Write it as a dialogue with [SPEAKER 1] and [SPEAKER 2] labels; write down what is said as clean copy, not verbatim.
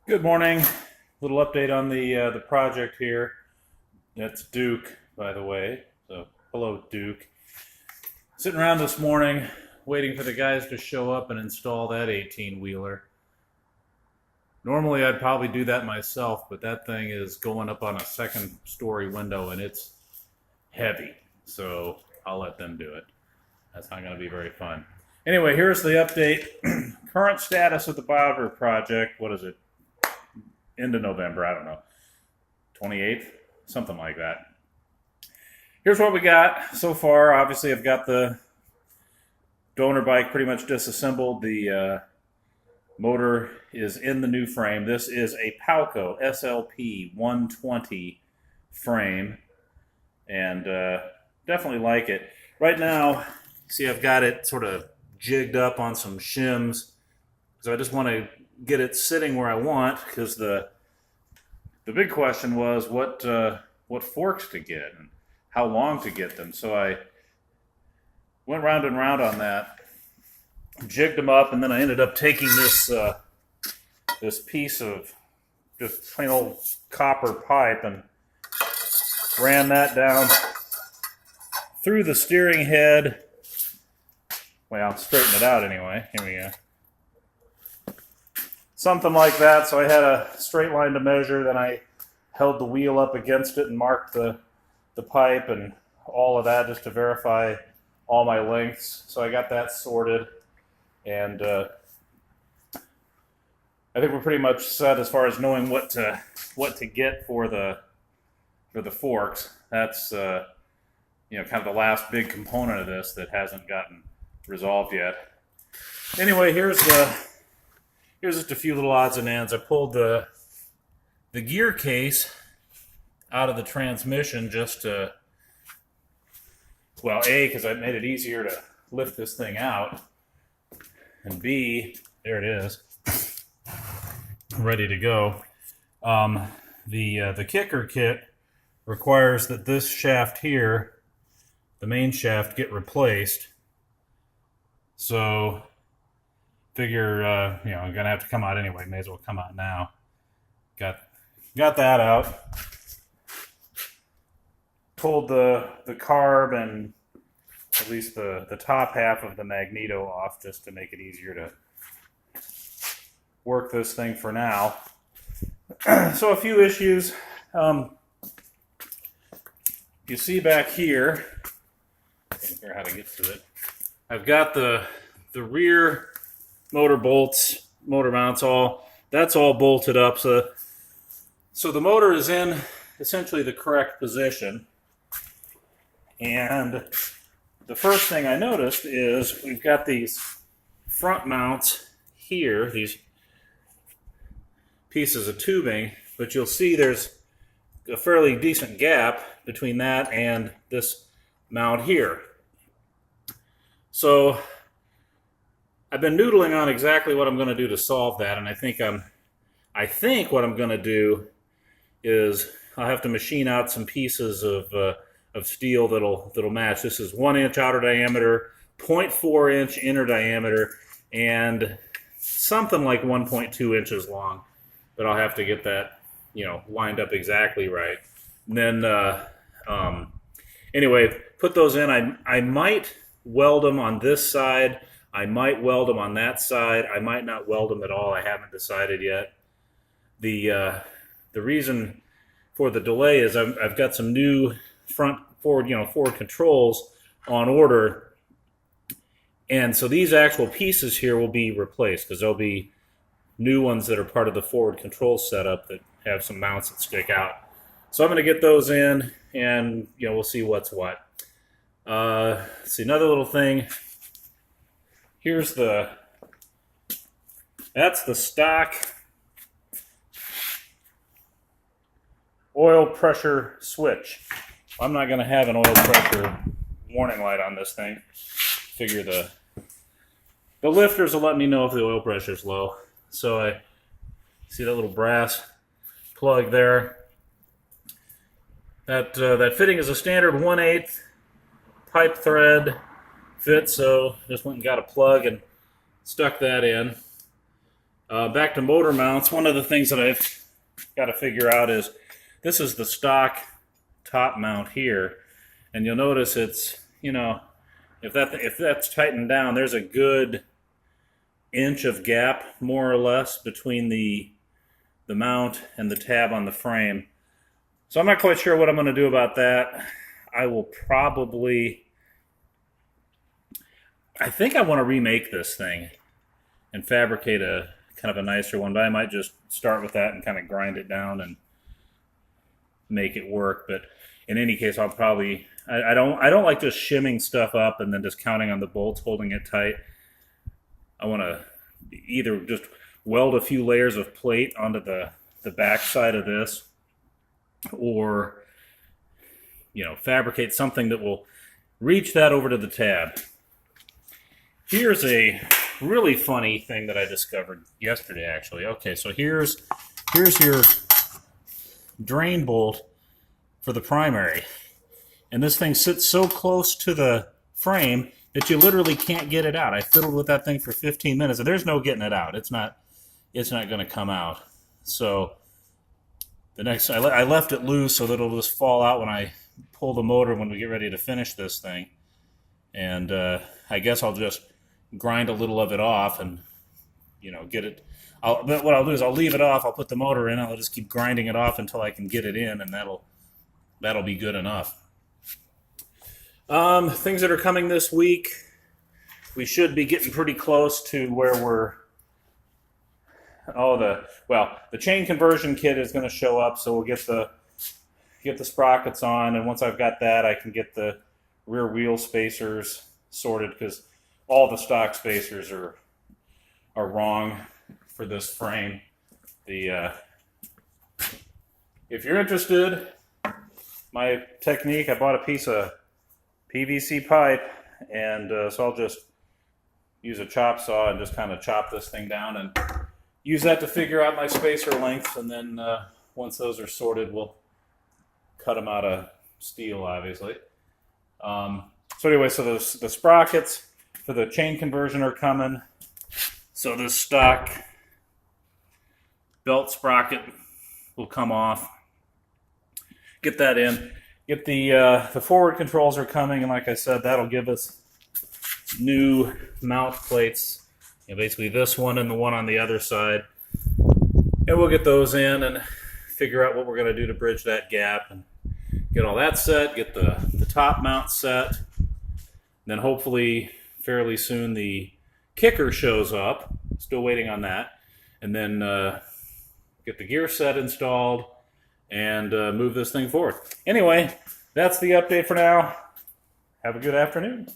[SPEAKER 1] Good morning. Little update on the project here. That's Duke, by the way. So hello, Duke. Sitting around this morning, waiting for the guys to show up and install that 18-wheeler. Normally, I'd probably do that myself, but that thing is going up on a second-story window and it's heavy. So I'll let them do it. That's not going to be very fun. Anyway, here's the update. Current status of the Bobber project. What is it? End of November, I don't know, 28th, something like that. Here's what we got so far. Obviously, I've got the donor bike pretty much disassembled. The motor is in the new frame. This is a Paughco SLP120 frame, and definitely like it. Right now, see, I've got it sort of jigged up on some shims, so I just want to get it sitting where I want, because the big question was what forks to get and how long to get them. So I went round and round on that, jigged them up, and then I ended up taking this this piece of just plain old copper pipe and ran that down through the steering head. Well, I'll straighten it out anyway. Here we go. Something like that. So I had a straight line to measure, then I held the wheel up against it and marked the pipe and all of that just to verify all my lengths. So I got that sorted, and I think we're pretty much set as far as knowing what to get for the forks. That's kind of the last big component of this that hasn't gotten resolved yet. Anyway, here's just a few little odds and ends. I pulled the gear case out of the transmission just to, well, A, because I made it easier to lift this thing out, and B, there it is, ready to go. The kicker kit requires that this shaft here, the main shaft, get replaced. So figure, I'm gonna have to come out anyway. May as well come out now. Got that out. Pulled the carb and at least the top half of the magneto off, just to make it easier to work this thing for now. So a few issues. You see back here, I can't figure out how to get to it. I've got the rear motor bolts, motor mounts, that's all bolted up. So the motor is in essentially the correct position. And the first thing I noticed is we've got these front mounts here, these pieces of tubing, but you'll see there's a fairly decent gap between that and this mount here. So I've been noodling on exactly what I'm going to do to solve that, and I think what I'm going to do is I'll have to machine out some pieces of steel that'll match. This is 1 inch outer diameter, 0.4 inch inner diameter, and something like 1.2 inches long. But I'll have to get that, lined up exactly right. And then, anyway, put those in. I might weld them on this side. I might weld them on that side. I might not weld them at all. I haven't decided yet. The reason for the delay is I've got some new forward controls on order, and so these actual pieces here will be replaced because there'll be new ones that are part of the forward control setup that have some mounts that stick out. So I'm going to get those in, and we'll see what's what. Let's see, another little thing. Here's that's the stock oil pressure switch. I'm not going to have an oil pressure warning light on this thing. Figure the lifters will let me know if the oil pressure is low. So I see that little brass plug there. That fitting is a standard 1/8 pipe thread fit, so just went and got a plug and stuck that in. Back to motor mounts, one of the things that I've got to figure out is this is the stock top mount here, and you'll notice it's, you know, if that's tightened down, there's a good inch of gap, more or less, between the mount and the tab on the frame. So I'm not quite sure what I'm going to do about that. I will probably, I think I want to remake this thing and fabricate a kind of a nicer one, but I might just start with that and kind of grind it down and make it work. But in any case, I'll probably, I don't like just shimming stuff up and then just counting on the bolts holding it tight. I want to either just weld a few layers of plate onto the back side of this, or, you know, fabricate something that will reach that over to the tab. Here's a really funny thing that I discovered yesterday, actually. Okay, so here's your drain bolt for the primary. And this thing sits so close to the frame that you literally can't get it out. I fiddled with that thing for 15 minutes, and there's no getting it out. It's not going to come out. So the next, I left it loose so that it'll just fall out when I pull the motor when we get ready to finish this thing. And I guess I'll just grind a little of it off and, you know, get it. But what I'll do is I'll leave it off. I'll put the motor in. I'll just keep grinding it off until I can get it in, and that'll be good enough. Things that are coming this week, we should be getting pretty close to where we're. The chain conversion kit is going to show up, so we'll get the sprockets on, and once I've got that, I can get the rear wheel spacers sorted, because all the stock spacers are wrong for this frame. If you're interested, my technique, I bought a piece of PVC pipe, and so I'll just use a chop saw and just kind of chop this thing down and use that to figure out my spacer lengths, and then once those are sorted, we'll cut them out of steel, obviously. So anyway, so the sprockets for the chain conversion are coming. So this stock belt sprocket will come off. Get that in. Get the forward controls are coming, and like I said, that'll give us new mount plates. You know, basically this one and the one on the other side. And we'll get those in and figure out what we're going to do to bridge that gap and get all that set, get the top mount set. And then hopefully fairly soon the kicker shows up. Still waiting on that. And then get the gear set installed and move this thing forward. Anyway, that's the update for now. Have a good afternoon.